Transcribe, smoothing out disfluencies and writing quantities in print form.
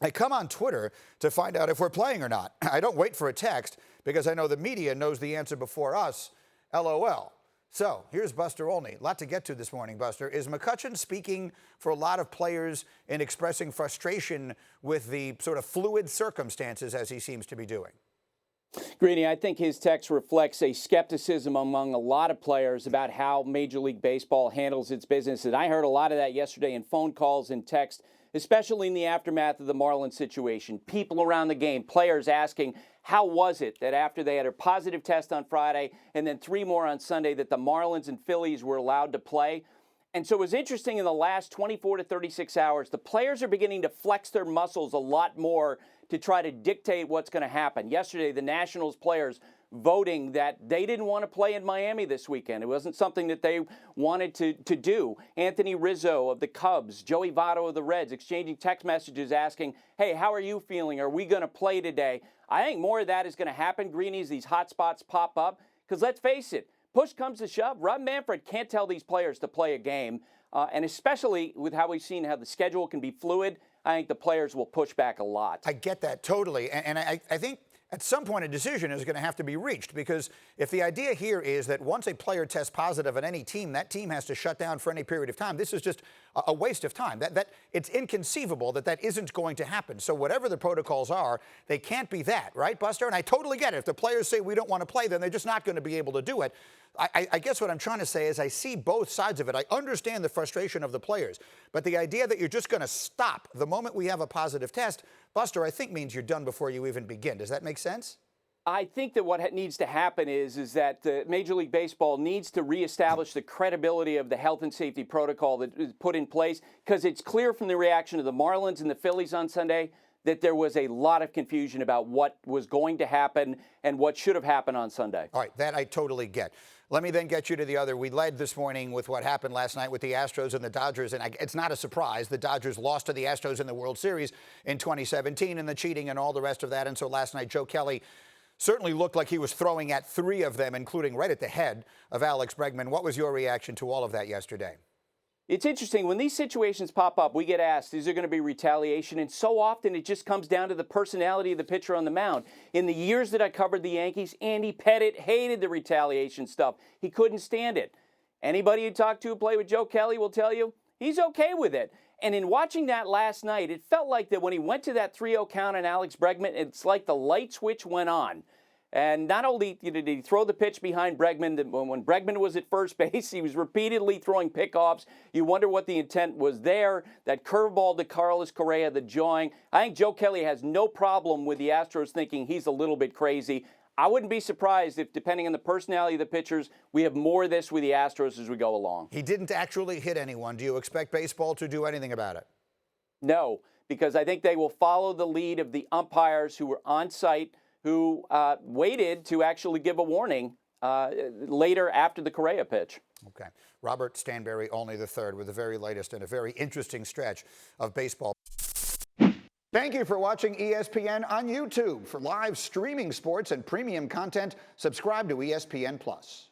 I come on Twitter to find out if we're playing or not. I don't wait for a text because I know the media knows the answer before us. LOL. So here's Buster Olney. A lot to get to this morning, Buster. Is McCutchen speaking for a lot of players in expressing frustration with the sort of fluid circumstances as he seems to be doing? Greeny, I think his text reflects a skepticism among a lot of players about how Major League Baseball handles its business. And I heard a lot of that yesterday in phone calls and text, especially in the aftermath of the Marlins situation. People around the game, players asking, how was it that after they had a positive test on Friday and then 3 more on Sunday that the Marlins and Phillies were allowed to play? And so it was interesting in the last 24 to 36 hours, the players are beginning to flex their muscles a lot more to try to dictate what's going to happen. Yesterday, the Nationals players voting that they didn't want to play in Miami this weekend. It wasn't something that they wanted to do. Anthony Rizzo of the Cubs, Joey Votto of the Reds exchanging text messages asking, hey, how are you feeling? Are we going to play today? I think more of that is going to happen, Greenies, these hot spots pop up. Because let's face it, push comes to shove. Rob Manfred can't tell these players to play a game. And especially with how we've seen how the schedule can be fluid, I think the players will push back a lot. I get that totally. And I think at some point a decision is going to have to be reached, because if the idea here is that once a player tests positive on any team, that team has to shut down for any period of time, this is just a waste of time. That it's inconceivable that isn't going to happen. So whatever the protocols are, they can't be that, right, Buster? And I totally get it. If the players say we don't want to play, then they're just not going to be able to do it. I guess what I'm trying to say is I see both sides of it. I understand the frustration of the players, but the idea that you're just going to stop the moment we have a positive test, Buster, I think means you're done before you even begin. Does that make sense? I think that what needs to happen is that Major League Baseball needs to reestablish the credibility of the health and safety protocol that is put in place, because it's clear from the reaction of the Marlins and the Phillies on Sunday that there was a lot of confusion about what was going to happen and what should have happened on Sunday. All right, that I totally get. Let me then get you to the other. We led this morning with what happened last night with the Astros and the Dodgers, and it's not a surprise. The Dodgers lost to the Astros in the World Series in 2017 and the cheating and all the rest of that. And so last night, Joe Kelly certainly looked like he was throwing at 3 of them, including right at the head of Alex Bregman. What was your reaction to all of that yesterday? It's interesting. When these situations pop up, we get asked, is there going to be retaliation? And so often it just comes down to the personality of the pitcher on the mound. In the years that I covered the Yankees, Andy Pettitte hated the retaliation stuff. He couldn't stand it. Anybody you talk to who played with Joe Kelly will tell you he's okay with it. And in watching that last night, it felt like that when he went to that 3-0 count on Alex Bregman, it's like the light switch went on. And not only did he throw the pitch behind Bregman, when Bregman was at first base, he was repeatedly throwing pickoffs. You wonder what the intent was there. That curveball to Carlos Correa, the jawing. I think Joe Kelly has no problem with the Astros thinking he's a little bit crazy. I wouldn't be surprised if, depending on the personality of the pitchers, we have more of this with the Astros as we go along. He didn't actually hit anyone. Do you expect baseball to do anything about it? No, because I think they will follow the lead of the umpires who were on site, who waited to actually give a warning later after the Correa pitch. Okay. Robert Stanberry, Olney III, with the very latest and a very interesting stretch of baseball. Thank you for watching ESPN on YouTube. For live streaming sports and premium content, subscribe to ESPN+.